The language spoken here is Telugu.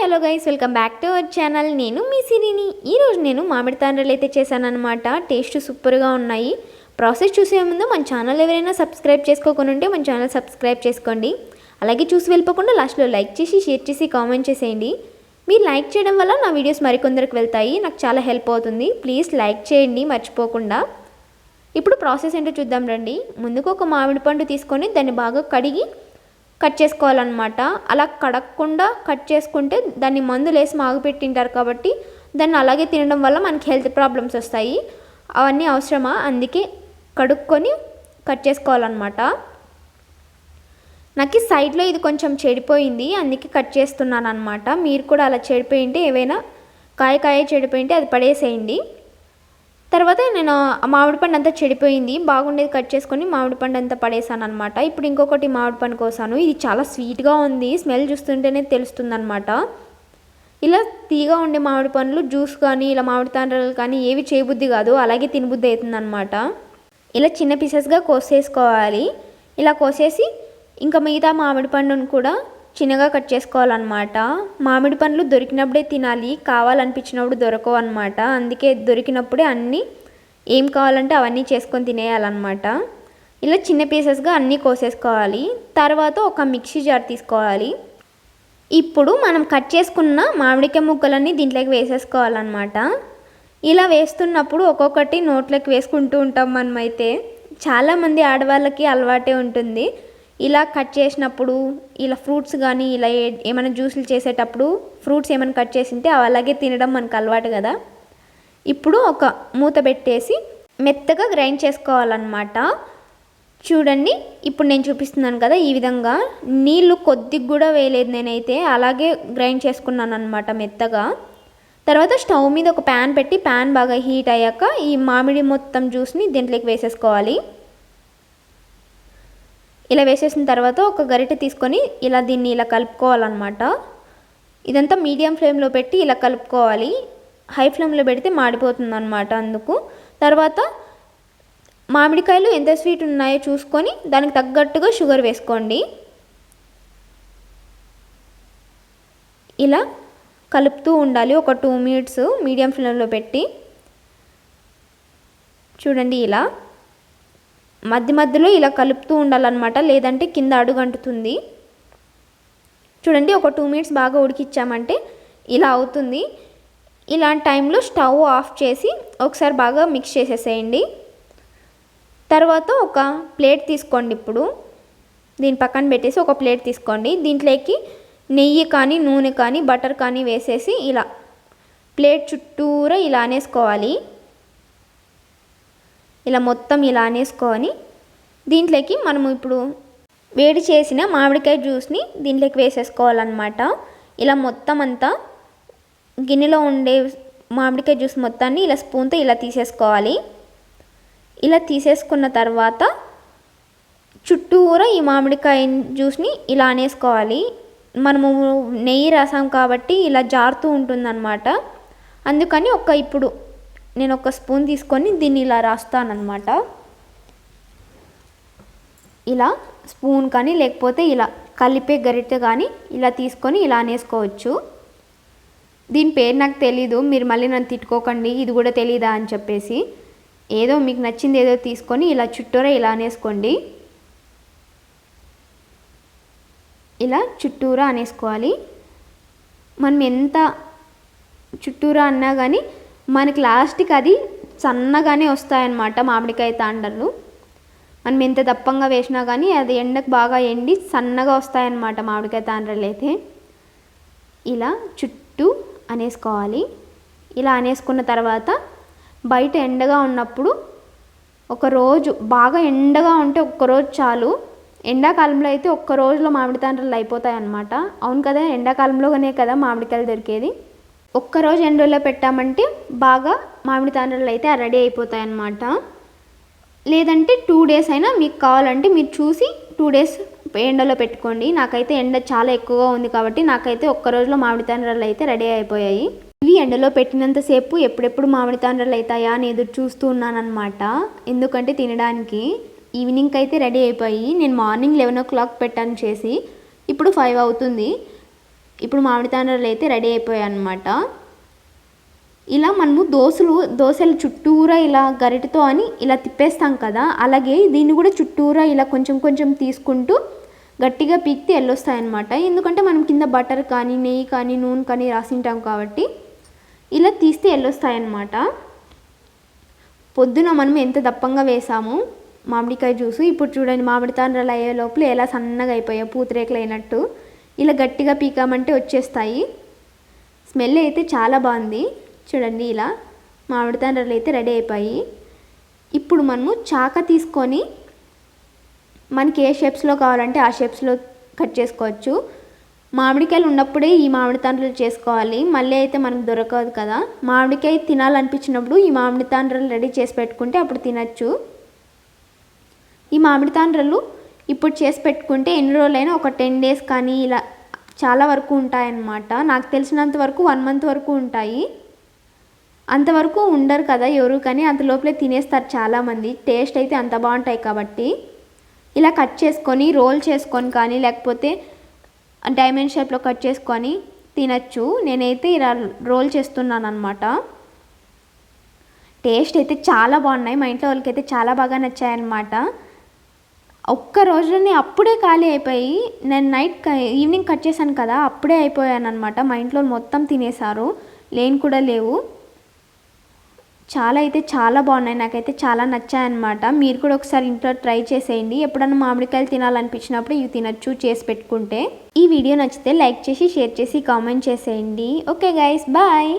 Hello guys, welcome back to our channel. నేను మీ సిరిని. ఈరోజు నేను మామిడి తాండ్రలు అయితే చేశాను అనమాట. టేస్ట్ సూపర్గా ఉన్నాయి. ప్రాసెస్ చూసే ముందు మన ఛానల్ ఎవరైనా సబ్స్క్రైబ్ చేసుకోకుండా ఉంటే మన ఛానల్ సబ్స్క్రైబ్ చేసుకోండి. అలాగే చూసి వెళ్ళిపోకుండా లాస్ట్లో లైక్ చేసి, షేర్ చేసి, కామెంట్ చేసేయండి. మీరు లైక్ చేయడం వల్ల నా వీడియోస్ మరికొందరికి వెళ్తాయి, నాకు చాలా హెల్ప్ అవుతుంది. ప్లీజ్ లైక్ చేయండి మర్చిపోకుండా. ఇప్పుడు ప్రాసెస్ ఏంటో చూద్దాం రండి. ముందుకు ఒక మామిడి పండు తీసుకొని దాన్ని బాగా కడిగి కట్ చేసుకోవాలన్నమాట. అలా కడగకుండా కట్ చేసుకుంటే దాన్ని మందులు వేసి మాగిపెట్టింటారు కాబట్టి దాన్ని అలాగే తినడం వల్ల మనకి హెల్త్ ప్రాబ్లమ్స్ వస్తాయి. అవన్నీ అవసరమా? అందుకే కడుక్కొని కట్ చేసుకోవాలన్నమాట. నాకు సైడ్లో ఇది కొంచెం చెడిపోయింది, అందుకే కట్ చేస్తున్నాను అనమాట. మీరు కూడా అలా చెడిపోయింటే, ఏవైనా కాయ చెడిపోయింటే అది పడేసేయండి. తర్వాత నేను మామిడి పండు అంతా చెడిపోయింది, బాగుండేది కట్ చేసుకొని మామిడి పండు అంతా పడేసాను అనమాట. ఇప్పుడు ఇంకొకటి మామిడి పండు కోసాను. ఇది చాలా స్వీట్గా ఉంది, స్మెల్ చూస్తుంటేనే తెలుస్తుంది అనమాట. ఇలా తీగా ఉండే మామిడి పండ్లు జ్యూస్ కానీ ఇలా మామిడి తాండ్రలు కానీ ఏవి చేయబుద్ధి కాదు, అలాగే తినబుద్ధి అవుతుంది అనమాట. ఇలా చిన్న పీసెస్గా కోసేసుకోవాలి. ఇలా కోసేసి ఇంకా మిగతా మామిడి పండును కూడా చిన్నగా కట్ చేసుకోవాలన్నమాట. మామిడి పండ్లు దొరికినప్పుడే తినాలి, కావాలనిపించినప్పుడు దొరకవు అనమాట. అందుకే దొరికినప్పుడే అన్నీ ఏం కావాలంటే అవన్నీ చేసుకొని తినేయాలన్నమాట. ఇలా చిన్న పీసెస్గా అన్నీ కోసేసుకోవాలి. తర్వాత ఒక మిక్సీ జార్ తీసుకోవాలి. ఇప్పుడు మనం కట్ చేసుకున్న మామిడికాయ ముక్కలన్నీ దీంట్లోకి వేసేసుకోవాలన్నమాట. ఇలా వేస్తున్నప్పుడు ఒక్కొక్కటి నోట్లోకి వేసుకుంటూ ఉంటాం మనమైతే. చాలామంది ఆడవాళ్ళకి అలవాటే ఉంటుంది. ఇలా కట్ చేసినప్పుడు ఇలా ఫ్రూట్స్ కానీ ఇలా ఏమైనా జ్యూసులు చేసేటప్పుడు ఫ్రూట్స్ ఏమైనా కట్ చేసింటే అవి అలాగే తినడం మనకు అలవాటు కదా. ఇప్పుడు ఒక మూత పెట్టేసి మెత్తగా గ్రైండ్ చేసుకోవాలన్నమాట. చూడండి, ఇప్పుడు నేను చూపిస్తున్నాను కదా, ఈ విధంగా నీళ్ళు కొద్దిగా కూడా వేయలేదు నేనైతే, అలాగే గ్రైండ్ చేసుకున్నాను అనమాట మెత్తగా. తర్వాత స్టవ్ మీద ఒక ప్యాన్ పెట్టి ప్యాన్ బాగా హీట్ అయ్యాక ఈ మామిడి మొత్తం జ్యూస్ని దీంట్లోకి వేసేసుకోవాలి. ఇలా వేసేసిన తర్వాత ఒక గరిటె తీసుకొని ఇలా దీన్ని ఇలా కలుపుకోవాలన్నమాట. ఇదంతా మీడియం ఫ్లేమ్లో పెట్టి ఇలా కలుపుకోవాలి. హై ఫ్లేమ్లో పెడితే మాడిపోతుంది అనమాట. అందుకు తర్వాత మామిడికాయలు ఎంత స్వీట్ ఉన్నాయో చూసుకొని దానికి తగ్గట్టుగా షుగర్ వేసుకోండి. ఇలా కలుపుతూ ఉండాలి ఒక 2 మినిట్స్ మీడియం ఫ్లేమ్లో పెట్టి. చూడండి, ఇలా మధ్యలో ఇలా కలుపుతూ ఉండాలన్నమాట, లేదంటే కింద అడుగంటుతుంది. చూడండి, ఒక 2 మినిట్స్ బాగా ఉడికిచ్చామంటే ఇలా అవుతుంది. ఇలాంటి టైంలో స్టవ్ ఆఫ్ చేసి ఒకసారి బాగా మిక్స్ చేసేసేయండి. తర్వాత ఒక ప్లేట్ తీసుకోండి. ఇప్పుడు దీని పక్కన పెట్టేసి ఒక ప్లేట్ తీసుకోండి. దీంట్లోకి నెయ్యి కానీ నూనె కానీ బటర్ కానీ వేసేసి ఇలా ప్లేట్ చుట్టూరా ఇలా అనేసుకోవాలి. ఇలా మొత్తం ఇలా అనేసుకొని దీంట్లోకి మనము ఇప్పుడు వేడి చేసిన మామిడికాయ జ్యూస్ని దీంట్లోకి వేసేసుకోవాలన్నమాట. ఇలా మొత్తం అంతా గిన్నెలో ఉండే మామిడికాయ జ్యూస్ మొత్తాన్ని ఇలా స్పూన్తో ఇలా తీసేసుకోవాలి. ఇలా తీసేసుకున్న తర్వాత చుట్టూరా ఈ మామిడికాయ జ్యూస్ని ఇలా అనేసుకోవాలి. మనము నెయ్యి రాసాం కాబట్టి ఇలా జారుతూ ఉంటుందన్నమాట. అందుకని ఇప్పుడు నేను ఒక స్పూన్ తీసుకొని దీన్ని ఇలా రాస్తానన్నమాట. ఇలా స్పూన్ కానీ లేకపోతే ఇలా కలిపే గరిటె కానీ ఇలా తీసుకొని ఇలా అనేసుకోవచ్చు. దీని పేరు నాకు తెలీదు, మీరు మళ్ళీ నన్ను తిట్టుకోకండి ఇది కూడా తెలీదా అని చెప్పేసి. ఏదో మీకు నచ్చింది ఏదో తీసుకొని ఇలా చుట్టూరా ఇలా అనేసుకోండి. ఇలా చుట్టూరా అనేసుకోవాలి. మనం ఎంత చుట్టూరా అన్నా కానీ మనకి లాస్ట్కి అది సన్నగానే వస్తాయన్నమాట మామిడికాయ తాండ్రలు. మనం ఎంత దప్పంగా వేసినా కానీ అది ఎండకు బాగా ఎండి సన్నగా వస్తాయన్నమాట మామిడికాయ తాండ్రలు అయితే. ఇలా చుట్టూ అనేసుకోవాలి. ఇలా అనేసుకున్న తర్వాత బయట ఎండగా ఉన్నప్పుడు ఒకరోజు బాగా ఎండగా ఉంటే ఒక్కరోజు చాలు. ఎండాకాలంలో అయితే ఒక్క రోజులో మామిడి తాండ్రలు అయిపోతాయి అన్నమాట. అవును కదా, ఎండాకాలంలోనే కదా మామిడికాయలు దొరికేది. ఒక్కరోజు ఎండలో పెట్టామంటే బాగా మామిడి తాండ్రలు అయితే రెడీ అయిపోతాయి అన్నమాట. లేదంటే 2 డేస్ అయినా మీకు కావాలంటే మీరు చూసి 2 డేస్ ఎండలో పెట్టుకోండి. నాకైతే ఎండ చాలా ఎక్కువగా ఉంది కాబట్టి నాకైతే ఒక్క రోజులో మామిడి తాండ్రలు అయితే రెడీ అయిపోయాయి. ఇవి ఎండలో పెట్టినంతసేపు ఎప్పుడెప్పుడు మామిడి తాండ్రలు అవుతాయా అని ఎదురు చూస్తూ ఉన్నానన్నమాట. ఎందుకంటే తినడానికి. ఈవినింగ్కి అయితే రెడీ అయిపోయి నేను మార్నింగ్ 11 o'clock పెట్టాను చేసి, ఇప్పుడు 5 అవుతుంది. ఇప్పుడు మామిడి తాండ్రలు అయితే రెడీ అయిపోయాయి అన్నమాట. ఇలా మనము దోశలు చుట్టూరా ఇలా గరిటతో అని ఇలా తిప్పేస్తాం కదా, అలాగే దీన్ని కూడా చుట్టూరా ఇలా కొంచెం కొంచెం తీసుకుంటూ గట్టిగా పీక్తే ఎల్లొస్తాయన్నమాట. ఎందుకంటే మనం కింద బటర్ కానీ నెయ్యి కానీ నూనె కానీ రాసింటాం కాబట్టి ఇలా తీస్తే ఎల్లొస్తాయన్నమాట. పొద్దున మనం ఎంత దప్పంగా వేసాము మామిడికాయ జ్యూసు, ఇప్పుడు చూడండి మామిడి తాండ్రలు అయ్యే లోపల ఎలా సన్నగా అయిపోయాయి పూతరేకులు అయినట్టు. ఇలా గట్టిగా పీకామంటే వచ్చేస్తాయి. స్మెల్ అయితే చాలా బాగుంది చూడండి. ఇలా మామిడి తాండ్రలు అయితే రెడీ అయిపోయి ఇప్పుడు మనము చాక తీసుకొని మనకి ఏ షేప్స్లో కావాలంటే ఆ షేప్స్లో కట్ చేసుకోవచ్చు. మామిడికాయలు ఉన్నప్పుడే ఈ మామిడి తాండ్రలు చేసుకోవాలి, మళ్ళీ అయితే మనకు దొరకదు కదా. మామిడికాయ తినాలనిపించినప్పుడు ఈ మామిడి తాండ్రలు రెడీ చేసి పెట్టుకుంటే అప్పుడు తినచ్చు. ఈ మామిడి తాండ్రలు ఇప్పుడు చేసి పెట్టుకుంటే ఎన్ని రోజులైనా ఒక 10 days కానీ ఇలా చాలా వరకు ఉంటాయన్నమాట. నాకు తెలిసినంత వరకు 1 month వరకు ఉంటాయి. అంతవరకు ఉండరు కదా ఎవరు, కానీ అంత లోపలే తినేస్తారు చాలామంది. టేస్ట్ అయితే అంత బాగుంటాయి కాబట్టి ఇలా కట్ చేసుకొని రోల్ చేసుకొని కానీ లేకపోతే డైమండ్ షేప్లో కట్ చేసుకొని తినచ్చు. నేనైతే ఇలా రోల్ చేస్తున్నాను అనమాట. టేస్ట్ అయితే చాలా బాగున్నాయి. మా ఇంట్లో వాళ్ళకైతే చాలా బాగా నచ్చాయన్నమాట. ఒక్క రోజుని అప్పుడే ఖాళీ అయిపోయి, నేను ఈవినింగ్ కట్ చేశాను కదా అప్పుడే అయిపోయాను అనమాట. మా ఇంట్లో మొత్తం తినేశారు, లేని కూడా లేవు. చాలా బాగున్నాయి, నాకైతే చాలా నచ్చాయన్నమాట. మీరు కూడా ఒకసారి ఇంట్లో ట్రై చేసేయండి. ఎప్పుడన్నా మామిడికాయలు తినాలనిపించినప్పుడు ఇవి తినచ్చు చేసి పెట్టుకుంటే. ఈ వీడియో నచ్చితే లైక్ చేసి షేర్ చేసి కామెంట్ చేసేయండి. Okay guys, bye.